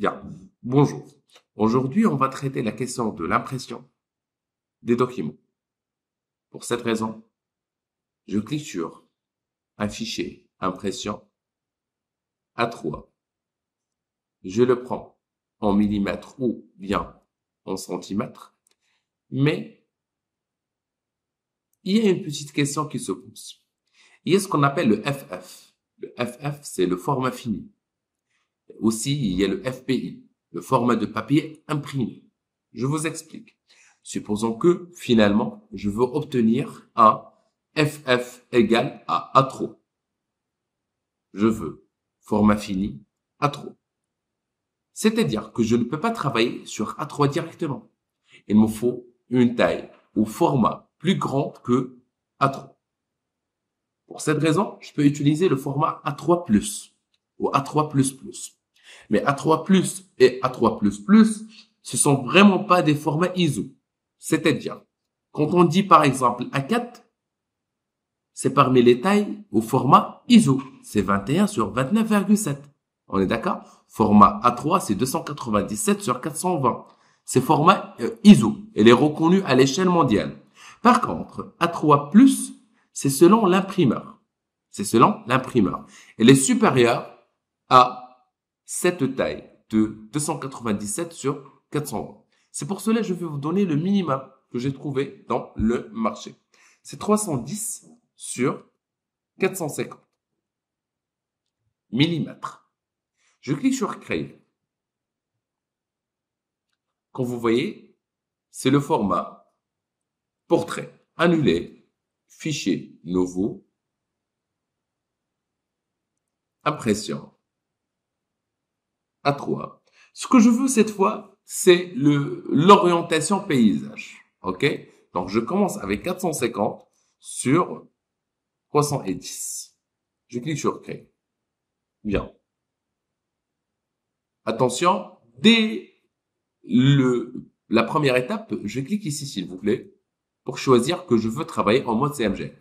Bien, bonjour. Aujourd'hui, on va traiter la question de l'impression des documents. Pour cette raison, je clique sur un fichier impression A3. Je le prends en millimètres ou bien en centimètres, mais il y a une petite question qui se pose. Il y a ce qu'on appelle le FF. Le FF, c'est le format fini. Aussi, il y a le FPI, le format de papier imprimé. Je vous explique. Supposons que, finalement, je veux obtenir un FF égale à A3. Je veux format fini A3. C'est-à-dire que je ne peux pas travailler sur A3 directement. Il me faut une taille ou format plus grande que A3. Pour cette raison, je peux utiliser le format A3+, ou A3++. Mais A3+, et A3++, ce sont vraiment pas des formats ISO. C'est-à-dire, quand on dit par exemple A4, c'est parmi les tailles au format ISO. C'est 21 sur 29,7. On est d'accord? Format A3, c'est 297 sur 420. C'est format ISO. Elle est reconnue à l'échelle mondiale. Par contre, A3+, c'est selon l'imprimeur. C'est selon l'imprimeur. Elle est supérieure à cette taille de 297 sur 420. C'est pour cela que je vais vous donner le minimum que j'ai trouvé dans le marché. C'est 310 sur 450 millimètres. Je clique sur créer. Comme vous voyez, c'est le format portrait, annulé, fichier nouveau, impression A3. Ce que je veux cette fois, c'est l'orientation paysage. OK? Donc, je commence avec 450 sur 310. Je clique sur créer. Bien. Attention, dès la première étape, je clique ici, s'il vous plaît, pour choisir que je veux travailler en mode CMG.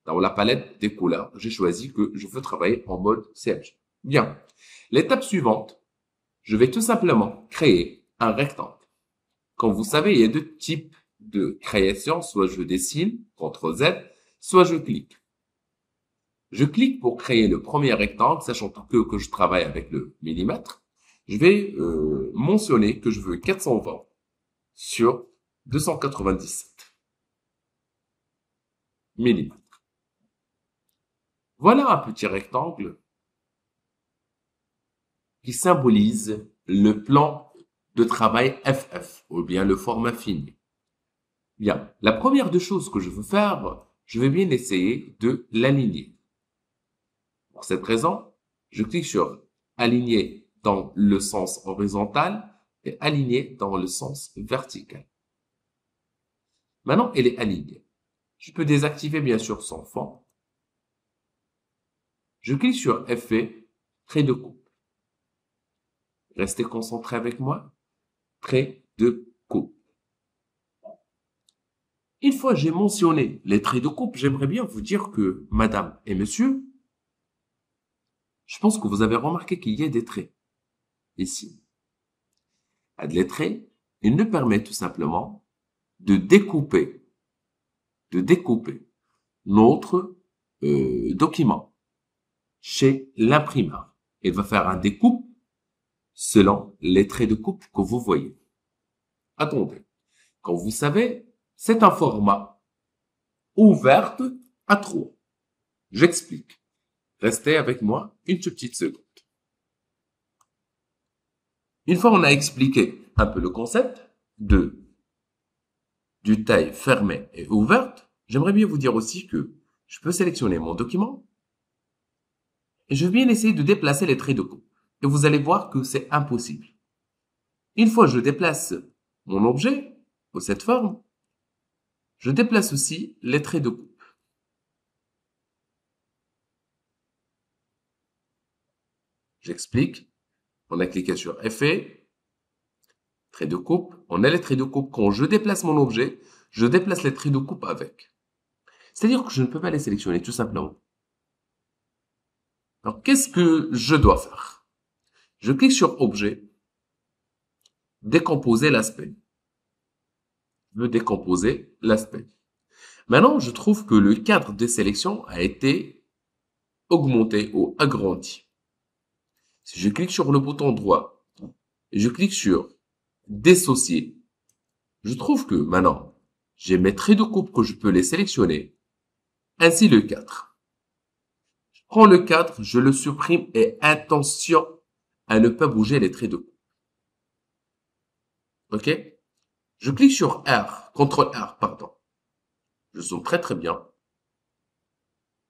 Dans la palette des couleurs, j'ai choisi que je veux travailler en mode CMG. Bien. L'étape suivante, je vais tout simplement créer un rectangle. Comme vous savez, il y a deux types de création. Soit je dessine, CTRL-Z, soit je clique. Je clique pour créer le premier rectangle, sachant que je travaille avec le millimètre. Je vais mentionner que je veux 420 sur 297 millimètres. Voilà un petit rectangle qui symbolise le plan de travail FF, ou bien le format fini. Bien, la première des choses que je veux faire, je vais bien essayer de l'aligner. Pour cette raison, je clique sur aligner dans le sens horizontal et aligner dans le sens vertical. Maintenant, elle est alignée. Je peux désactiver bien sûr son fond. Je clique sur effet, trait de coupe. Restez concentré avec moi. Trait de coupe. Une fois que j'ai mentionné les traits de coupe, j'aimerais bien vous dire que, madame et monsieur, je pense que vous avez remarqué qu'il y a des traits ici. Les traits, ils nous permettent tout simplement de découper notre document chez l'imprimeur. Il va faire un découpe selon les traits de coupe que vous voyez. Attendez, comme vous savez, c'est un format ouvert A3. J'explique. Restez avec moi une petite seconde. Une fois on a expliqué un peu le concept du taille fermée et ouverte, j'aimerais bien vous dire aussi que je peux sélectionner mon document et je vais bien essayer de déplacer les traits de coupe. Et vous allez voir que c'est impossible. Une fois que je déplace mon objet, ou cette forme, je déplace aussi les traits de coupe. J'explique. On a cliqué sur effet, trait de coupe. On a les traits de coupe. Quand je déplace mon objet, je déplace les traits de coupe avec. C'est-à-dire que je ne peux pas les sélectionner, tout simplement. Alors, qu'est-ce que je dois faire? Je clique sur objet, décomposer l'aspect. Je veux décomposer l'aspect. Maintenant, je trouve que le cadre de sélection a été augmenté ou agrandi. Si je clique sur le bouton droit et je clique sur dissocier, je trouve que maintenant, j'ai mes traits de coupe que je peux les sélectionner, ainsi le cadre. Je prends le cadre, je le supprime et attention à ne pas bouger les traits de coupe. OK? Je clique sur R, CTRL R, pardon. Je zoome très bien.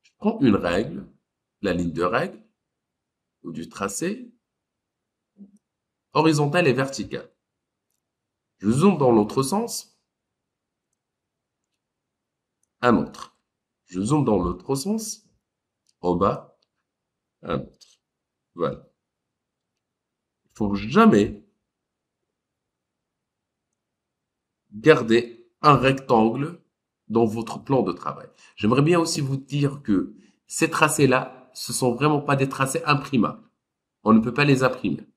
Je prends une règle, la ligne de règle, ou du tracé, horizontale et verticale. Je zoome dans l'autre sens, un autre. Je zoome dans l'autre sens, en bas, un autre. Voilà. Il faut jamais garder un rectangle dans votre plan de travail. J'aimerais bien aussi vous dire que ces tracés-là, ce sont vraiment pas des tracés imprimables. On ne peut pas les imprimer.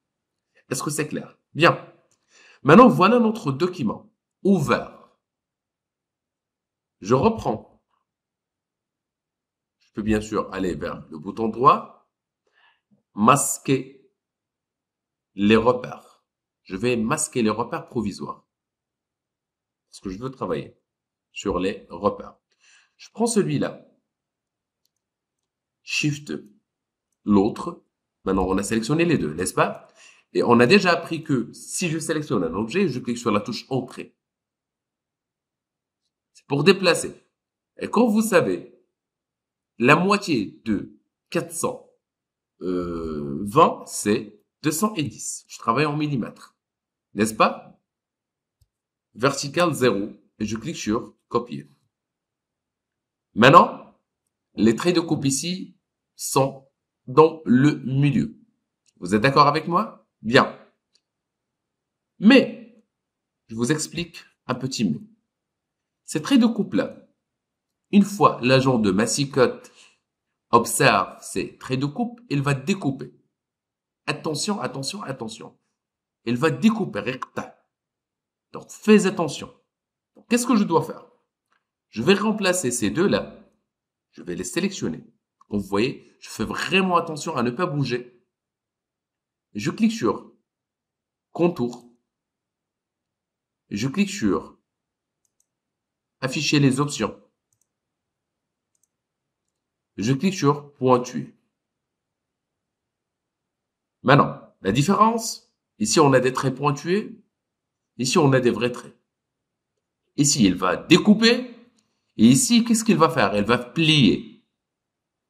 Est-ce que c'est clair? Bien. Maintenant, voilà notre document ouvert. Je reprends. Je peux bien sûr aller vers le bouton droit, masquer les repères. Je vais masquer les repères provisoires. Parce que je veux travailler sur les repères. Je prends celui-là. Shift l'autre. Maintenant, on a sélectionné les deux, n'est-ce pas? Et on a déjà appris que si je sélectionne un objet, je clique sur la touche Entrée. C'est pour déplacer. Et quand vous savez, la moitié de 420, c'est 210. Je travaille en millimètres. N'est-ce pas? Vertical 0. Et je clique sur Copier. Maintenant, les traits de coupe ici sont dans le milieu. Vous êtes d'accord avec moi? Bien. Mais, je vous explique un petit mais. Ces traits de coupe-là, une fois l'agent de massicotte observe ces traits de coupe, il va découper. Attention, attention, attention. Il va découper recta. Donc, fais attention. Qu'est-ce que je dois faire? Je vais remplacer ces deux-là. Je vais les sélectionner. Comme vous voyez, je fais vraiment attention à ne pas bouger. Je clique sur Contour. Je clique sur Afficher les options. Je clique sur Pointuer. Maintenant, la différence, ici on a des traits pointués, ici on a des vrais traits. Ici, il va découper, et ici, qu'est-ce qu'il va faire? Il va plier.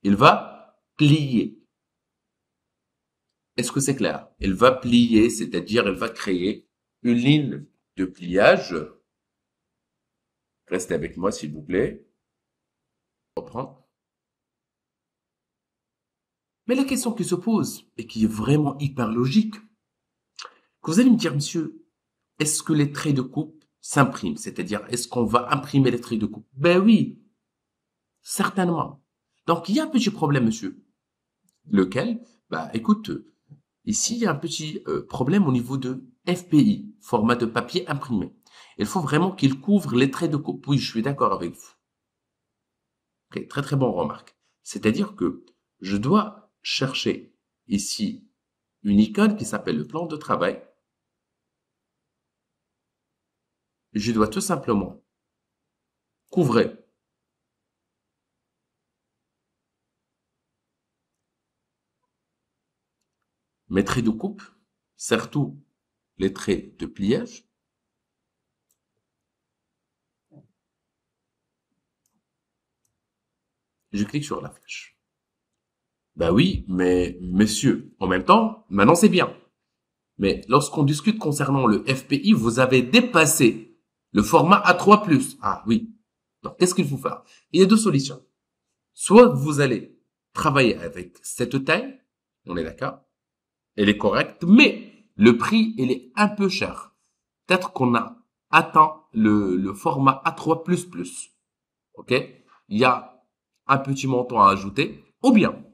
Il va plier. Est-ce que c'est clair? Il va plier, c'est-à-dire il va créer une ligne de pliage. Restez avec moi, s'il vous plaît. Je reprends. Mais la question qui se pose, et qui est vraiment hyper logique, que vous allez me dire, monsieur, est-ce que les traits de coupe s'impriment? C'est-à-dire, est-ce qu'on va imprimer les traits de coupe? Ben oui, certainement. Donc, il y a un petit problème, monsieur. Lequel? Bah, écoute, ici, il y a un petit problème au niveau de FPI, format de papier imprimé. Il faut vraiment qu'il couvre les traits de coupe. Oui, je suis d'accord avec vous. Ok, très très bonne remarque. C'est-à-dire que je dois chercher ici une icône qui s'appelle le plan de travail. Je dois tout simplement couvrir mes traits de coupe, surtout les traits de pliage. Je clique sur la flèche. Ben oui, mais monsieur, en même temps, maintenant c'est bien. Mais lorsqu'on discute concernant le FPI, vous avez dépassé le format A3+. Ah oui. Donc, qu'est-ce qu'il faut faire? Il y a deux solutions. Soit vous allez travailler avec cette taille, on est d'accord, elle est correcte, mais le prix, il est un peu cher. Peut-être qu'on a atteint le format A3++. OK? Il y a un petit montant à ajouter. Ou bien,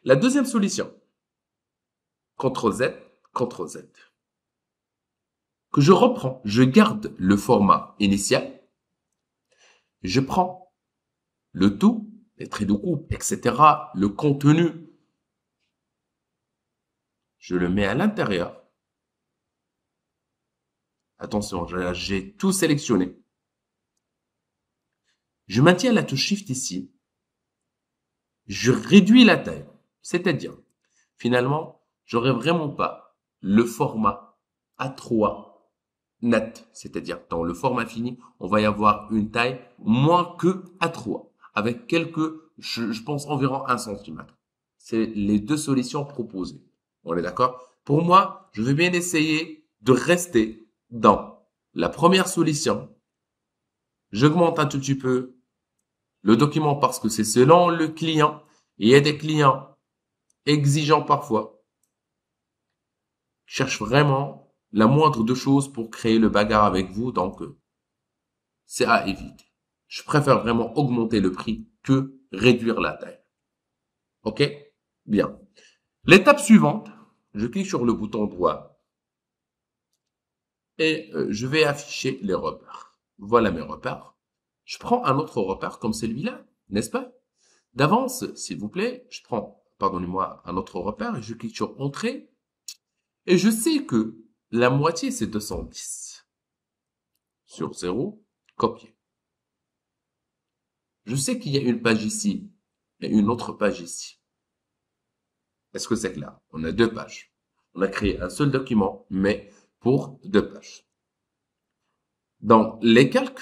la deuxième solution, CTRL Z, CTRL Z. Que je reprends, je garde le format initial. Je prends le tout, les traits de coupe, etc., le contenu. Je le mets à l'intérieur. Attention, j'ai tout sélectionné. Je maintiens la touche Shift ici. Je réduis la taille. C'est-à-dire, finalement, j'aurai vraiment pas le format A3 net. C'est-à-dire, dans le format fini, on va y avoir une taille moins que A3. Avec quelques, je pense environ 1 cm. C'est les deux solutions proposées. On est d'accord? Pour moi, je vais bien essayer de rester dans la première solution. J'augmente un tout petit peu le document parce que c'est selon le client. Il y a des clients exigeants parfois. Cherchent vraiment la moindre de choses pour créer le bagarre avec vous. Donc, c'est à éviter. Je préfère vraiment augmenter le prix que réduire la taille. OK? Bien. L'étape suivante, je clique sur le bouton droit et je vais afficher les repères. Voilà mes repères. Je prends un autre repère comme celui-là, n'est-ce pas? D'avance, s'il vous plaît, je prends, pardonnez-moi, un autre repère et je clique sur Entrée. Et je sais que la moitié, c'est 210. Sur 0, copier. Je sais qu'il y a une page ici et une autre page ici. Est-ce que c'est clair? On a 2 pages. On a créé un seul document, mais pour 2 pages. Dans les calques,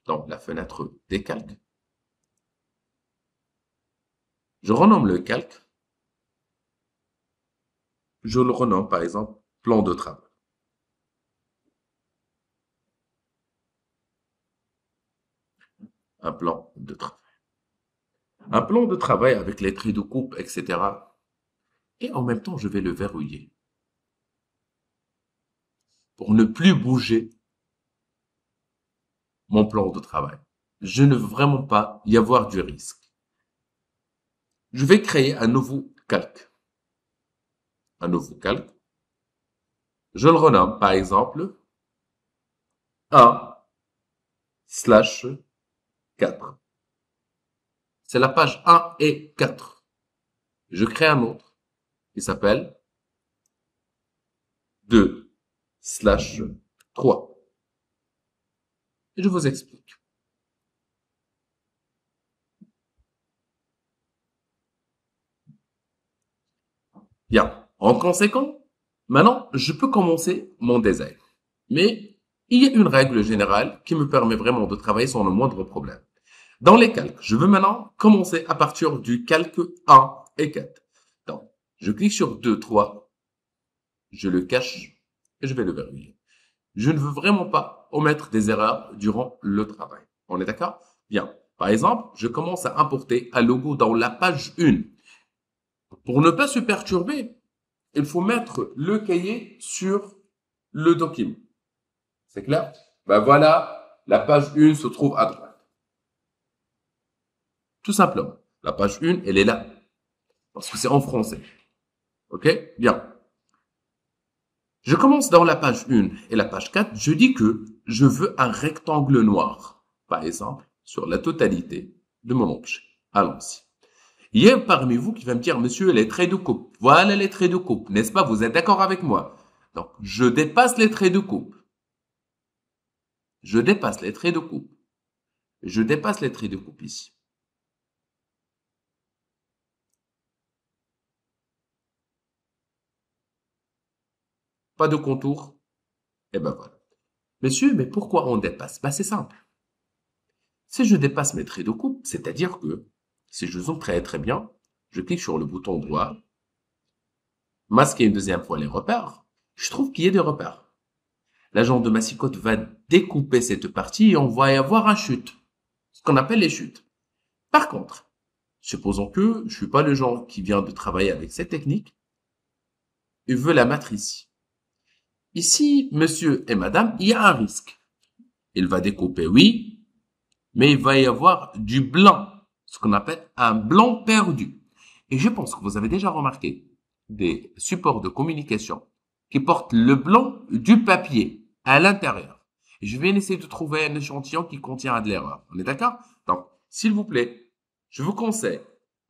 dans la fenêtre des calques, je renomme le calque. Je le renomme par exemple plan de travail. Un plan de travail. Un plan de travail avec les traits de coupe, etc. Et en même temps, je vais le verrouiller. Pour ne plus bouger mon plan de travail. Je ne veux vraiment pas y avoir du risque. Je vais créer un nouveau calque. Un nouveau calque. Je le renomme, par exemple, 1/4. C'est la page 1 et 4. Je crée un autre qui s'appelle 2/3. Et je vous explique. Bien. En conséquent, maintenant, je peux commencer mon design. Mais il y a une règle générale qui me permet vraiment de travailler sans le moindre problème. Dans les calques, je veux maintenant commencer à partir du calque 1 et 4. Donc, je clique sur 2, 3, je le cache et je vais le verrouiller. Je ne veux vraiment pas omettre des erreurs durant le travail. On est d'accord? Bien. Par exemple, je commence à importer un logo dans la page 1. Pour ne pas se perturber, il faut mettre le cahier sur le document. C'est clair? Ben voilà, la page 1 se trouve à droite. Tout simplement. La page 1, elle est là. Parce que c'est en français. OK? Bien. Je commence dans la page 1 et la page 4. Je dis que je veux un rectangle noir. Par exemple, sur la totalité de mon objet. Allons-y. Il y a parmi vous qui va me dire, monsieur, les traits de coupe. Voilà les traits de coupe. N'est-ce pas? Vous êtes d'accord avec moi? Donc, je dépasse les traits de coupe. Je dépasse les traits de coupe. Je dépasse les traits de coupe ici. Pas de contour. Et ben voilà. Monsieur, mais pourquoi on dépasse? Ben c'est simple. Si je dépasse mes traits de coupe, c'est-à-dire que si je zoome très très bien, je clique sur le bouton droit, masquer une deuxième fois les repères, je trouve qu'il y a des repères. L'agent de Massicotte va découper cette partie et on va y avoir un chute, ce qu'on appelle les chutes. Par contre, supposons que je suis pas le genre qui vient de travailler avec cette technique et veut la mettre ici. Ici, monsieur et madame, il y a un risque. Il va découper, oui, mais il va y avoir du blanc, ce qu'on appelle un blanc perdu. Et je pense que vous avez déjà remarqué des supports de communication qui portent le blanc du papier à l'intérieur. Je vais essayer de trouver un échantillon qui contient de l'erreur. On est d'accord? Donc, s'il vous plaît, je vous conseille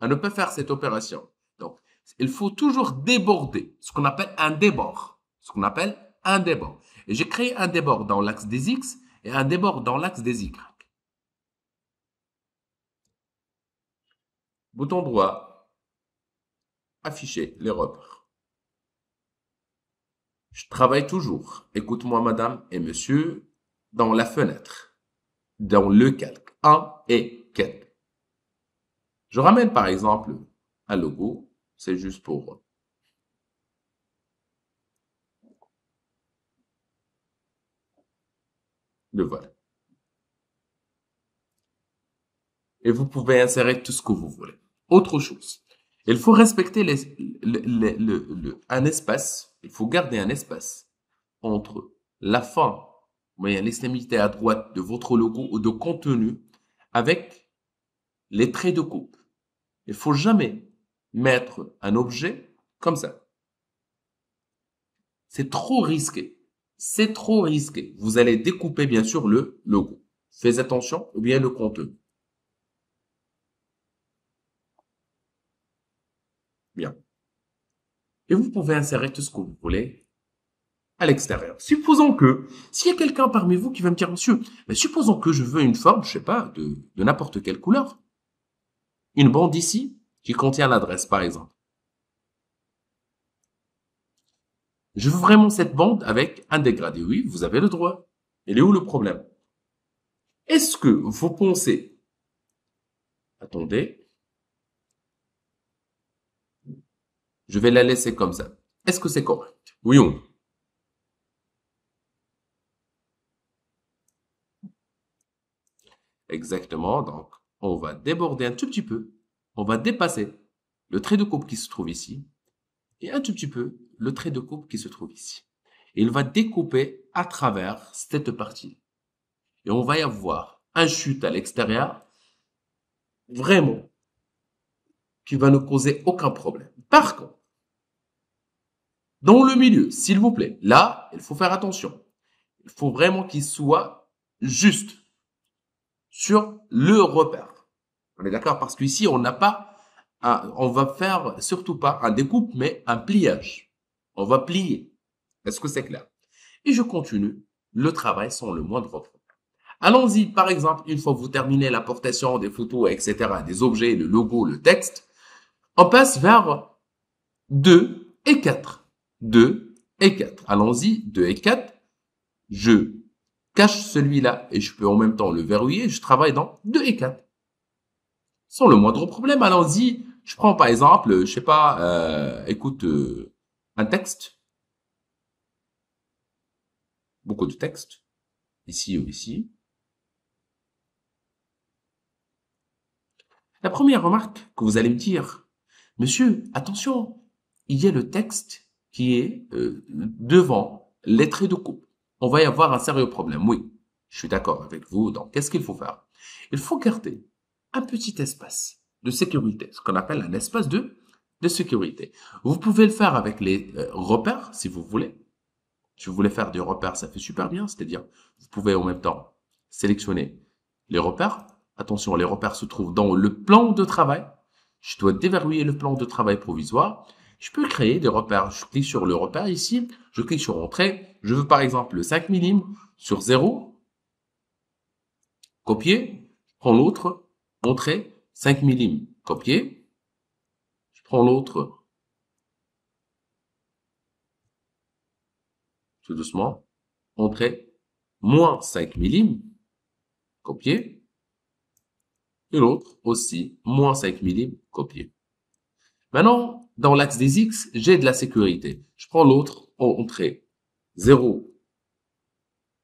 à ne pas faire cette opération. Donc, il faut toujours déborder, ce qu'on appelle un débord. Ce qu'on appelle un débord. Et j'ai créé un débord dans l'axe des X et un débord dans l'axe des Y. Bouton droit, afficher les repères. Je travaille toujours, écoute-moi madame et monsieur, dans la fenêtre, dans le calque 1 et 4. Je ramène par exemple un logo, c'est juste pour le voilà. Et vous pouvez insérer tout ce que vous voulez. Autre chose, il faut respecter un espace, il faut garder un espace entre la fin, mais l'extrémité à droite de votre logo ou de contenu avec les traits de coupe. Il faut jamais mettre un objet comme ça. C'est trop risqué. C'est trop risqué. Vous allez découper bien sûr le logo. Faites attention ou bien le contenu. Bien. Et vous pouvez insérer tout ce que vous voulez à l'extérieur. Supposons que, s'il y a quelqu'un parmi vous qui va me dire, monsieur, mais supposons que je veux une forme, je sais pas, de n'importe quelle couleur. Une bande ici qui contient l'adresse, par exemple. Je veux vraiment cette bande avec un dégradé. Oui, vous avez le droit. Il est où le problème? Est-ce que vous pensez, attendez, je vais la laisser comme ça. Est-ce que c'est correct? Oui ou non? Exactement. Donc, on va déborder un tout petit peu. On va dépasser le trait de coupe qui se trouve ici et un tout petit peu le trait de coupe qui se trouve ici. Et il va découper à travers cette partie. Et on va y avoir un chute à l'extérieur, vraiment, qui va ne causer aucun problème. Par contre, dans le milieu, s'il vous plaît, là, il faut faire attention. Il faut vraiment qu'il soit juste sur le repère. On est d'accord? Parce qu'ici, on n'a pas, on va faire surtout pas un découpe, mais un pliage. On va plier. Est-ce que c'est clair? Et je continue le travail sans le moindre problème. Allons-y, par exemple, une fois que vous terminez l'importation des photos, etc., des objets, le logo, le texte, on passe vers 2 et 4. 2 et 4. Allons-y, 2 et 4. Je cache celui-là et je peux en même temps le verrouiller. Je travaille dans 2 et 4. Sans le moindre problème, allons-y. Je prends par exemple, je sais pas, écoute, un texte. Beaucoup de texte. Ici ou ici. La première remarque que vous allez me dire, monsieur, attention, il y a le texte qui est devant les traits de coupe. On va y avoir un sérieux problème. Oui, je suis d'accord avec vous. Donc, qu'est-ce qu'il faut faire? Il faut garder un petit espace de sécurité, ce qu'on appelle un espace de sécurité. Vous pouvez le faire avec les repères, si vous voulez. Si vous voulez faire des repères, ça fait super bien. C'est-à-dire, vous pouvez en même temps sélectionner les repères. Attention, les repères se trouvent dans le plan de travail. Je dois déverrouiller le plan de travail provisoire. Je peux créer des repères. Je clique sur le repère ici. Je clique sur Entrée. Je veux par exemple le 5 mm sur 0. Copier. Je prends l'autre. Entrée. 5 mm. Copier. Je prends l'autre. Tout doucement. Entrée. Moins 5 mm. Copier. Et l'autre aussi, moins 5 mm, copier. Maintenant, dans l'axe des X, j'ai de la sécurité. Je prends l'autre, entrée 0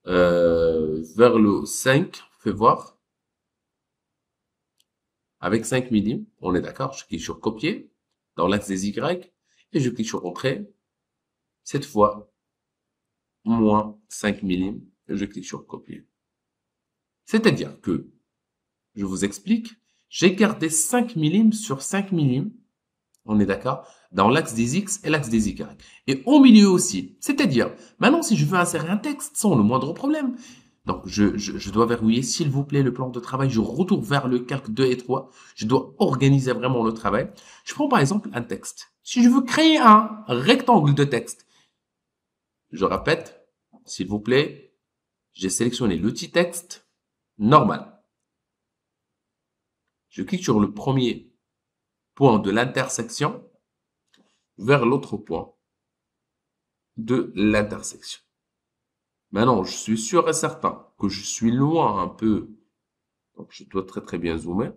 vers le 5, fais voir. Avec 5 mm, on est d'accord, je clique sur copier dans l'axe des Y et je clique sur entrée. Cette fois, moins 5 mm, et je clique sur copier. C'est-à-dire que, je vous explique, j'ai gardé 5 mm sur 5 mm On est d'accord? Dans l'axe des X et l'axe des Y. Et au milieu aussi. C'est-à-dire, maintenant, si je veux insérer un texte sans le moindre problème, donc je dois verrouiller, s'il vous plaît, le plan de travail. Je retourne vers le calque 2 et 3. Je dois organiser vraiment le travail. Je prends par exemple un texte. Si je veux créer un rectangle de texte, je répète, s'il vous plaît, j'ai sélectionné l'outil texte normal. Je clique sur le premier point de l'intersection vers l'autre point de l'intersection. Maintenant, je suis sûr et certain que je suis loin un peu, donc je dois très bien zoomer,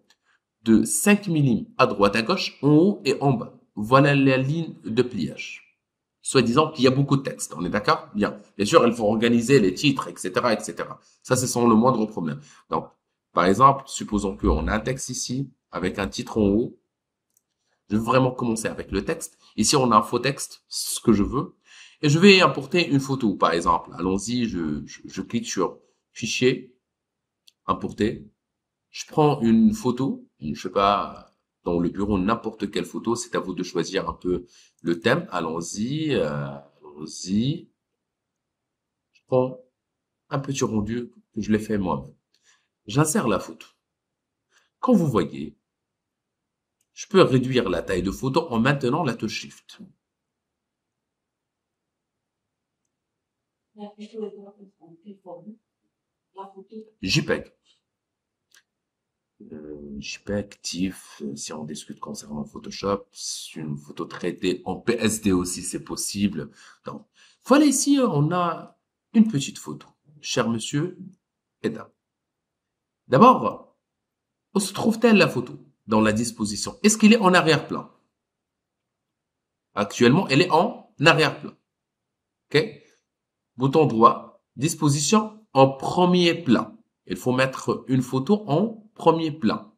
de 5 mm à droite à gauche, en haut et en bas. Voilà la ligne de pliage. Soit disant qu'il y a beaucoup de texte, on est d'accord? Bien. Bien sûr, il faut organiser les titres, etc., etc. Ça, c'est sans le moindre problème. Donc, par exemple, supposons qu'on a un texte ici, avec un titre en haut. Je veux vraiment commencer avec le texte. Ici, on a un faux texte, ce que je veux. Et je vais importer une photo, par exemple. Allons-y, je clique sur Fichier, Importer. Je prends une photo, je sais pas, dans le bureau, n'importe quelle photo. C'est à vous de choisir un peu le thème. Allons-y, allons-y. Je prends un petit rendu que je l'ai fait moi-même. J'insère la photo. Quand vous voyez, je peux réduire la taille de photo en maintenant la touche Shift. JPEG. JPEG, TIFF, si on discute concernant Photoshop, une photo traitée en PSD aussi, c'est possible. Donc, voilà ici, on a une petite photo. Cher monsieur et dame. D'abord, où se trouve-t-elle la photo? Dans la disposition. Est-ce qu'il est en arrière-plan? Actuellement, elle est en arrière-plan. OK? Bouton droit, disposition en premier plan. Il faut mettre une photo en premier plan.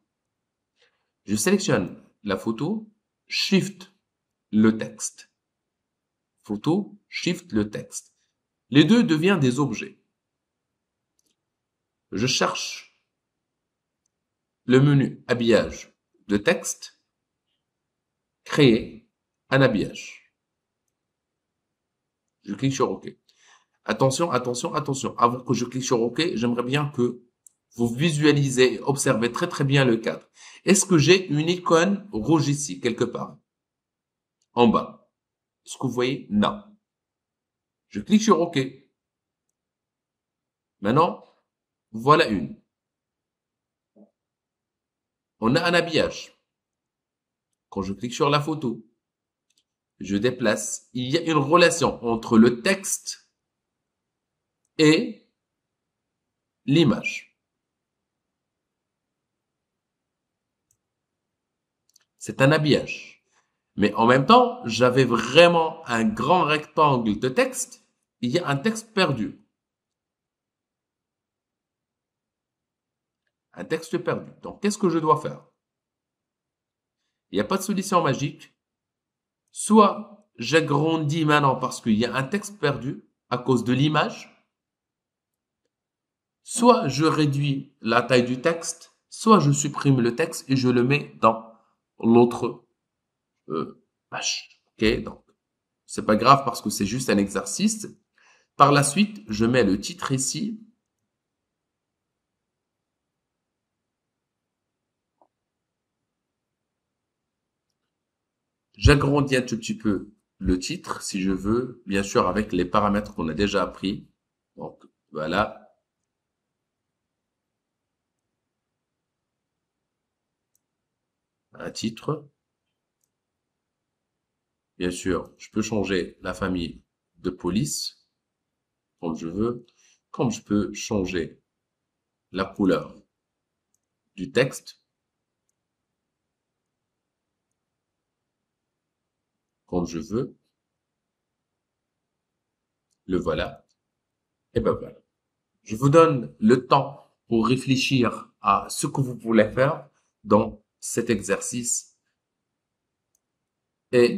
Je sélectionne la photo, Shift le texte. Photo, Shift le texte. Les deux deviennent des objets. Je cherche le menu habillage de texte, créer un habillage. Je clique sur OK. Attention, attention, attention. Avant que je clique sur OK, j'aimerais bien que vous visualisez et observez très bien le cadre. Est-ce que j'ai une icône rouge ici, quelque part? En bas. Est-ce que vous voyez? Non. Je clique sur OK. Maintenant, voilà une. On a un habillage. Quand je clique sur la photo, je déplace. Il y a une relation entre le texte et l'image. C'est un habillage. Mais en même temps, j'avais vraiment un grand rectangle de texte. Il y a un texte perdu. Un texte perdu. Donc, qu'est-ce que je dois faire? Il n'y a pas de solution magique. Soit j'agrandis maintenant parce qu'il y a un texte perdu à cause de l'image. Soit je réduis la taille du texte, soit je supprime le texte et je le mets dans l'autre page. Ok, donc c'est pas grave parce que c'est juste un exercice. Par la suite, je mets le titre ici. J'agrandis un tout petit peu le titre si je veux, bien sûr avec les paramètres qu'on a déjà appris. Donc voilà. Un titre. Bien sûr, je peux changer la famille de police comme je veux, comme je peux changer la couleur du texte comme je veux. Le voilà. Et ben voilà. Je vous donne le temps pour réfléchir à ce que vous voulez faire dans cet exercice et